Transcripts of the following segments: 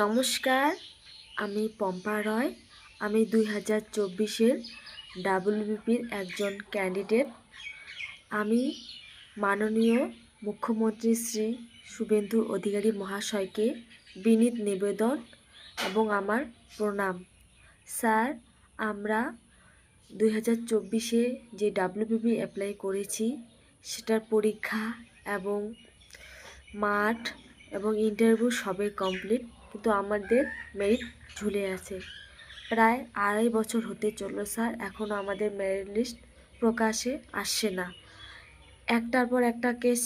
নমস্কার, আমি পম্পা রয়। আমি 2024-এর ডাব্লিউবিপির একজন ক্যান্ডিডেট। আমি মাননীয় মুখ্যমন্ত্রী শ্রী শুভেন্দু অধিকারী মহাশয়কে বিনীত নিবেদন এবং আমার প্রণাম। স্যার, আমরা 2024-এ যে ডাব্লিউবিপি অ্যাপ্লাই করেছি সেটার পরীক্ষা এবং মাঠ এবং ইন্টারভিউ সবই কমপ্লিট, কিন্তু আমাদের মেরিট ঝুলে আছে। প্রায় 2.5 বছর হতে চললো স্যার, এখনও আমাদের মেরিট লিস্ট প্রকাশে আসছে না। একটার পর একটা কেস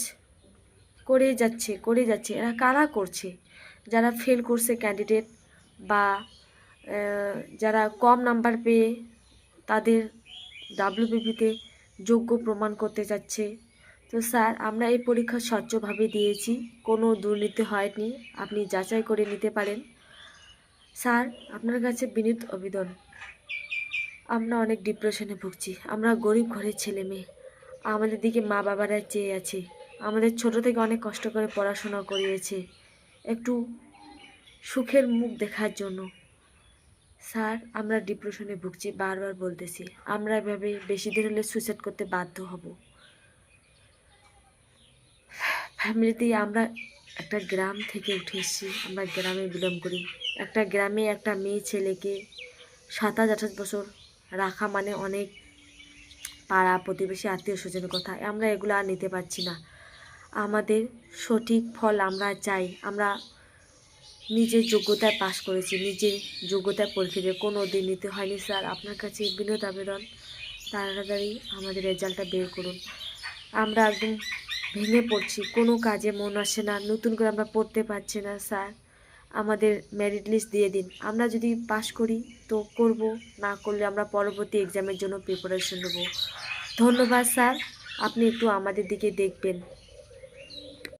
করেই যাচ্ছে। এরা কারা করছে? যারা ফেল করছে ক্যান্ডিডেট বা যারা কম নাম্বার পেয়ে তাদের ডাব্লিউবিপিতে যোগ্য প্রমাণ করতে যাচ্ছে। তো স্যার, আমরা এই পরীক্ষা স্বচ্ছভাবে দিয়েছি, কোনো দুর্নীতি হয়নি, আপনি যাচাই করে নিতে পারেন। স্যার, আপনার কাছে বিনীত আবেদন, আমরা অনেক ডিপ্রেশনে ভুগছি, আমরা গরিব ঘরের ছেলে মেয়ে, আমাদের দিকে মা বাবারা চেয়ে আছে, আমাদের ছোট থেকে অনেক কষ্ট করে পড়াশোনা করিয়েছে একটু সুখের মুখ দেখার জন্য। স্যার, আমরা ডিপ্রেশনে ভুগছি, বারবার বলতেছি, আমরা এভাবে বেশি দিন হলে সুইসাইড করতে বাধ্য হব। ফ্যামিলিতে আমরা একটা গ্রাম থেকে উঠে এসেছি, আমরা গ্রামে বিলং করি। একটা গ্রামে একটা মেয়ে ছেলেকে 27-28 বছর রাখা মানে অনেক পাড়া প্রতিবেশী আত্মীয় স্বজনের কথা, আমরা এগুলো আর নিতে পারছি না। আমাদের সঠিক ফল আমরা চাই। আমরা নিজের যোগ্যতায় পাশ করেছি, নিজের যোগ্যতায় পরীক্ষা দিয়ে কোনো দিন নিতে হয়নি। স্যার, আপনার কাছে বিনীত আবেদন, তাড়াতাড়ি আমাদের রেজাল্টটা বের করুন। আমরা একদম ভেঙে পড়ছি, কোনো কাজে মন আসে না, নতুন করে আমরা পড়তে পারছি না। স্যার, আমাদের মেরিট লিস্ট দিয়ে দিন, আমরা যদি পাশ করি তো করব, না করলে আমরা পরবর্তী এক্সামের জন্য প্রিপারেশন নেব। ধন্যবাদ স্যার, আপনি একটু আমাদের দিকে দেখবেন।